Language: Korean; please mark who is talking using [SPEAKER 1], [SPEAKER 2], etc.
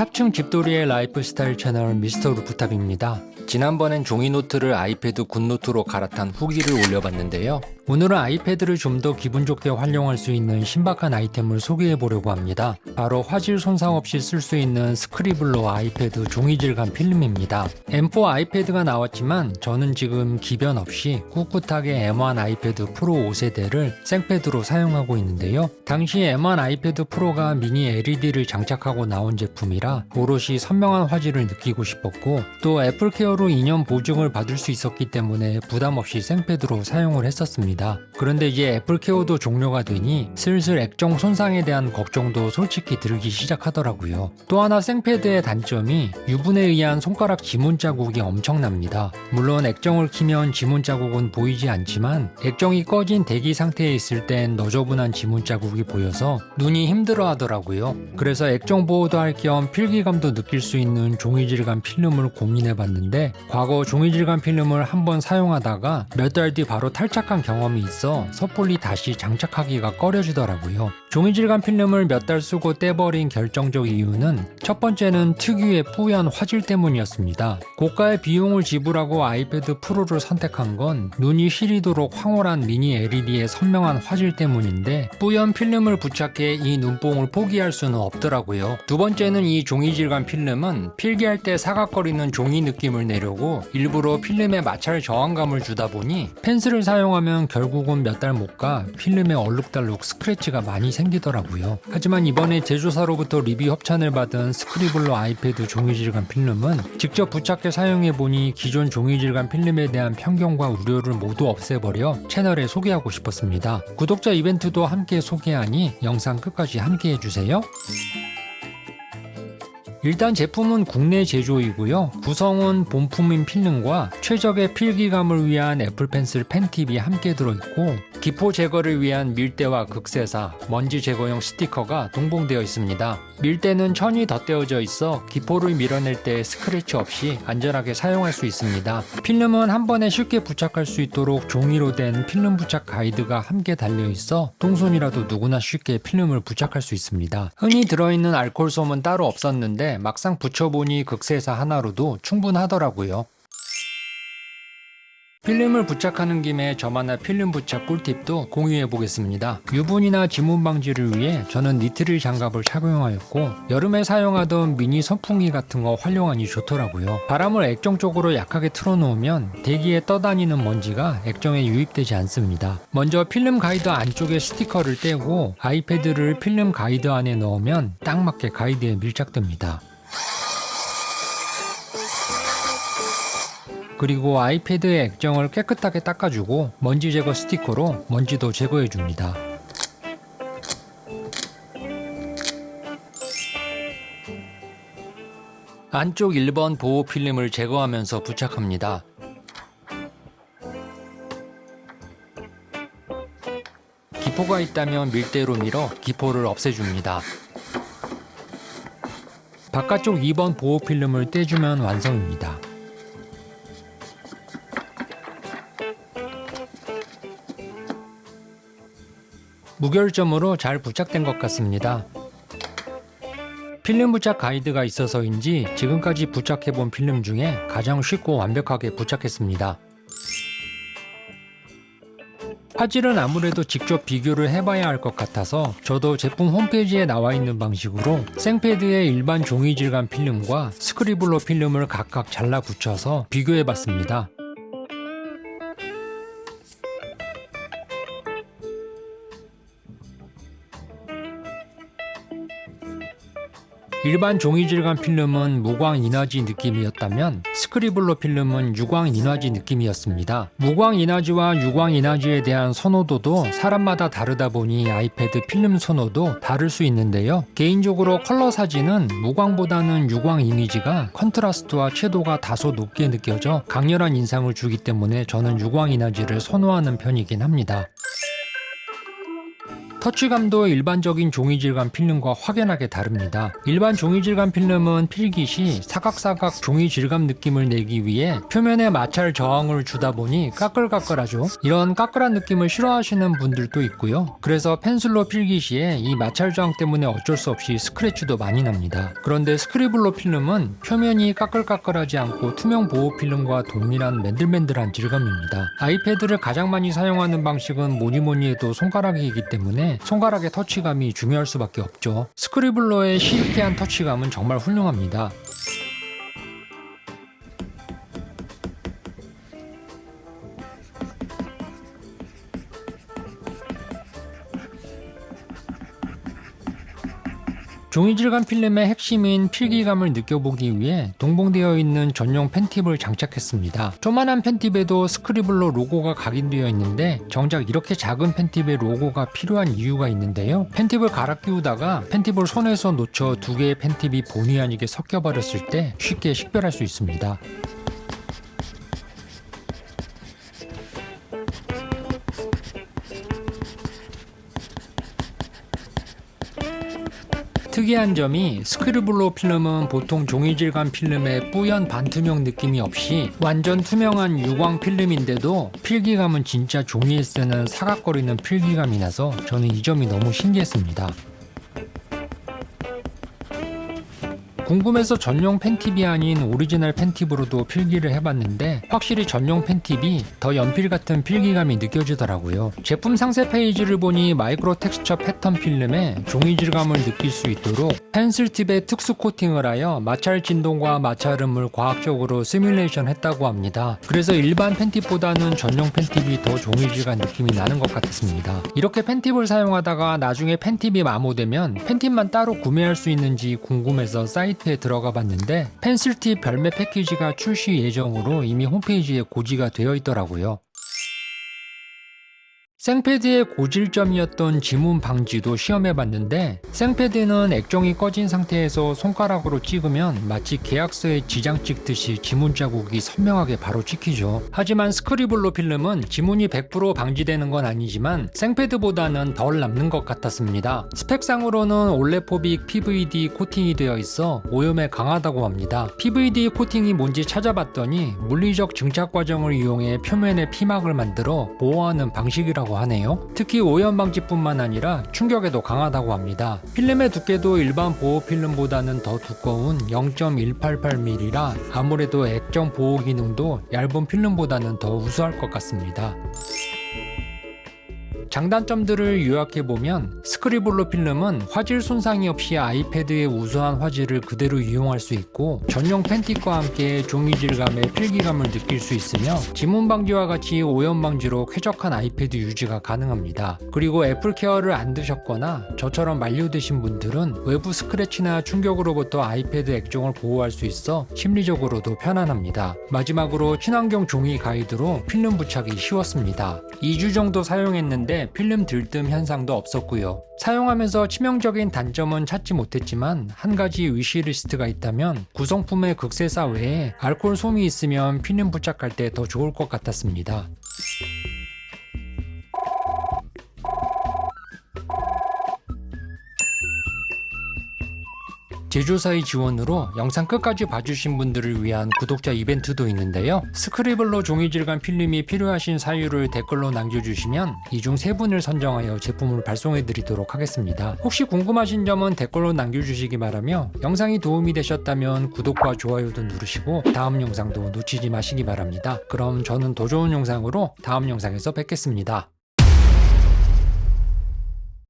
[SPEAKER 1] 탑층 집돌이의 라이프스타일 채널 미스터 루프탑입니다. 지난번엔 종이노트를 아이패드 굿노트로 갈아탄 후기를 올려봤는데요. 오늘은 아이패드를 좀 더 기분 좋게 활용할 수 있는 신박한 아이템을 소개해 보려고 합니다. 바로 화질 손상 없이 쓸 수 있는 스크리블러 아이패드 종이 질감 필름입니다. M4 아이패드가 나왔지만 저는 지금 기변 없이 꿋꿋하게 M1 아이패드 프로 5세대를 생패드로 사용하고 있는데요. 당시 M1 아이패드 프로가 미니 LED를 장착하고 나온 제품이라 오롯이 선명한 화질을 느끼고 싶었고, 또 애플케어로 2년 보증을 받을 수 있었기 때문에 부담 없이 생패드로 사용을 했었습니다. 그런데 이제 애플케어도 종료가 되니 슬슬 액정 손상에 대한 걱정도 솔직히 들기 시작하더라고요. 또 하나 생패드의 단점이 유분에 의한 손가락 지문 자국이 엄청납니다. 물론 액정을 키면 지문 자국은 보이지 않지만 액정이 꺼진 대기 상태에 있을 땐 너저분한 지문 자국이 보여서 눈이 힘들어 하더라고요. 그래서 액정 보호도 할 겸 필기감도 느낄 수 있는 종이 질감 필름을 고민해 봤는데, 과거 종이 질감 필름을 한번 사용하다가 몇 달 뒤 바로 탈착한 경험이 있어 섣불리 다시 장착하기가 꺼려지더라고요. 종이 질감 필름을 몇 달 쓰고 떼버린 결정적 이유는 첫 번째는 특유의 뿌연 화질 때문이었습니다. 고가의 비용을 지불하고 아이패드 프로를 선택한 건 눈이 시리도록 황홀한 미니 LED의 선명한 화질 때문인데, 뿌연 필름을 부착해 이 눈뽕을 포기할 수는 없더라고요. 두 번째는 이 종이 질감 필름은 필기할 때 사각거리는 종이 느낌을 내려고 일부러 필름에 마찰 저항감을 주다 보니 펜슬을 사용하면 결국은 몇 달 못 가 필름에 얼룩달룩 스크래치가 많이 생기더라고요. 하지만 이번에 제조사로부터 리뷰 협찬을 받은 스크리블러 아이패드 종이 질감 필름은 직접 부착해 사용해보니 기존 종이 질감 필름에 대한 편견과 우려를 모두 없애버려 채널에 소개하고 싶었습니다. 구독자 이벤트도 함께 소개하니 영상 끝까지 함께 해주세요. 일단 제품은 국내 제조이고요. 구성은 본품인 필름과 최적의 필기감을 위한 애플 펜슬 펜팁이 함께 들어있고, 기포 제거를 위한 밀대와 극세사, 먼지 제거용 스티커가 동봉되어 있습니다. 밀대는 천이 덧대어져 있어 기포를 밀어낼 때 스크래치 없이 안전하게 사용할 수 있습니다. 필름은 한 번에 쉽게 부착할 수 있도록 종이로 된 필름 부착 가이드가 함께 달려있어 똥손이라도 누구나 쉽게 필름을 부착할 수 있습니다. 흔히 들어있는 알코올솜은 따로 없었는데 막상 붙여보니 극세사 하나로도 충분하더라고요. 필름을 부착하는 김에 저만의 필름 부착 꿀팁도 공유해 보겠습니다. 유분이나 지문 방지를 위해 저는 니트릴 장갑을 착용하였고, 여름에 사용하던 미니 선풍기 같은 거 활용하니 좋더라고요. 바람을 액정 쪽으로 약하게 틀어놓으면 대기에 떠다니는 먼지가 액정에 유입되지 않습니다. 먼저 필름 가이드 안쪽에 스티커를 떼고 아이패드를 필름 가이드 안에 넣으면 딱 맞게 가이드에 밀착됩니다. 그리고 아이패드의 액정을 깨끗하게 닦아주고 먼지 제거 스티커로 먼지도 제거해줍니다. 안쪽 1번 보호 필름을 제거하면서 부착합니다. 기포가 있다면 밀대로 밀어 기포를 없애줍니다. 바깥쪽 2번 보호 필름을 떼주면 완성입니다. 무결점으로 잘 부착된 것 같습니다. 필름 부착 가이드가 있어서인지 지금까지 부착해본 필름 중에 가장 쉽고 완벽하게 부착했습니다. 화질은 아무래도 직접 비교를 해봐야 할 것 같아서 저도 제품 홈페이지에 나와 있는 방식으로 생패드의 일반 종이 질감 필름과 스크리블러 필름을 각각 잘라 붙여서 비교해봤습니다. 일반 종이 질감 필름은 무광 인화지 느낌이었다면 스크리블러 필름은 유광 인화지 느낌이었습니다. 무광 인화지와 유광 인화지에 대한 선호도도 사람마다 다르다 보니 아이패드 필름 선호도 다를 수 있는데요. 개인적으로 컬러 사진은 무광보다는 유광 이미지가 컨트라스트와 채도가 다소 높게 느껴져 강렬한 인상을 주기 때문에 저는 유광 인화지를 선호하는 편이긴 합니다. 터치감도 일반적인 종이질감 필름과 확연하게 다릅니다. 일반 종이질감 필름은 필기 시 사각사각 종이질감 느낌을 내기 위해 표면에 마찰 저항을 주다 보니 까끌까끌하죠. 이런 까끌한 느낌을 싫어하시는 분들도 있고요. 그래서 펜슬로 필기 시에 이 마찰 저항 때문에 어쩔 수 없이 스크래치도 많이 납니다. 그런데 스크리블로 필름은 표면이 까끌까끌하지 않고 투명 보호 필름과 동일한 맨들맨들한 질감입니다. 아이패드를 가장 많이 사용하는 방식은 뭐니뭐니 해도 손가락이기 때문에 손가락의 터치감이 중요할 수밖에 없죠. 스크리블러의 실키한 터치감은 정말 훌륭합니다. 종이질감 필름의 핵심인 필기감을 느껴보기 위해 동봉되어 있는 전용 펜팁을 장착했습니다. 조만한 펜팁에도 스크리블로 로고가 각인되어 있는데 정작 이렇게 작은 펜팁에 로고가 필요한 이유가 있는데요. 펜팁을 갈아 끼우다가 펜팁을 손에서 놓쳐 두 개의 펜팁이 본의 아니게 섞여버렸을 때 쉽게 식별할 수 있습니다. 특이한 점이 스크리블로 필름은 보통 종이질감 필름의 뿌연 반투명 느낌이 없이 완전 투명한 유광 필름인데도 필기감은 진짜 종이에 쓰는 사각거리는 필기감이 나서 저는 이 점이 너무 신기했습니다. 궁금해서 전용 펜팁이 아닌 오리지널 펜팁으로도 필기를 해봤는데 확실히 전용 펜팁이 더 연필 같은 필기감이 느껴지더라고요. 제품 상세 페이지를 보니 마이크로 텍스처 패턴 필름에 종이 질감을 느낄 수 있도록 펜슬팁에 특수 코팅을 하여 마찰 진동과 마찰음을 과학적으로 시뮬레이션 했다고 합니다. 그래서 일반 펜팁보다는 전용 펜팁이 더 종이 질감 느낌이 나는 것 같았습니다. 이렇게 펜팁을 사용하다가 나중에 펜팁이 마모되면 펜팁만 따로 구매할 수 있는지 궁금해서 사이트에 들어가 봤는데 펜슬팁 별매 패키지가 출시 예정으로 이미 홈페이지에 고지가 되어 있더라고요. 생패드의 고질점이었던 지문 방지도 시험해봤는데 생패드는 액정이 꺼진 상태에서 손가락으로 찍으면 마치 계약서에 지장 찍듯이 지문 자국이 선명하게 바로 찍히죠. 하지만 스크리블로 필름은 지문이 100% 방지되는 건 아니지만 생패드보다는 덜 남는 것 같았습니다. 스펙상으로는 올레포빅 PVD 코팅이 되어 있어 오염에 강하다고 합니다. PVD 코팅이 뭔지 찾아봤더니 물리적 증착 과정을 이용해 표면에 피막을 만들어 보호하는 방식이라고 하네요. 특히 오염 방지뿐만 아니라 충격에도 강하다고 합니다. 필름의 두께도 일반 보호 필름보다는 더 두꺼운 0.188mm라 아무래도 액정 보호 기능도 얇은 필름보다는 더 우수할 것 같습니다. 장단점들을 요약해보면 스크리블로 필름은 화질 손상이 없이 아이패드의 우수한 화질을 그대로 이용할 수 있고 전용 펜팁과 함께 종이 질감의 필기감을 느낄 수 있으며 지문 방지와 같이 오염 방지로 쾌적한 아이패드 유지가 가능합니다. 그리고 애플 케어를 안 드셨거나 저처럼 만류되신 분들은 외부 스크래치나 충격으로부터 아이패드 액정을 보호할 수 있어 심리적으로도 편안합니다. 마지막으로 친환경 종이 가이드로 필름 부착이 쉬웠습니다. 2주 정도 사용했는데 필름 들뜸 현상도 없었고요. 사용하면서 치명적인 단점은 찾지 못했지만 한 가지 위시리스트가 있다면 구성품의 극세사 외에 알코올 솜이 있으면 필름 부착할 때 더 좋을 것 같았습니다. 제조사의 지원으로 영상 끝까지 봐주신 분들을 위한 구독자 이벤트도 있는데요. 스크리블로 종이질감 필름이 필요하신 사유를 댓글로 남겨주시면 이 중 3분을 선정하여 제품을 발송해드리도록 하겠습니다. 혹시 궁금하신 점은 댓글로 남겨주시기 바라며 영상이 도움이 되셨다면 구독과 좋아요도 누르시고 다음 영상도 놓치지 마시기 바랍니다. 그럼 저는 더 좋은 영상으로 다음 영상에서 뵙겠습니다.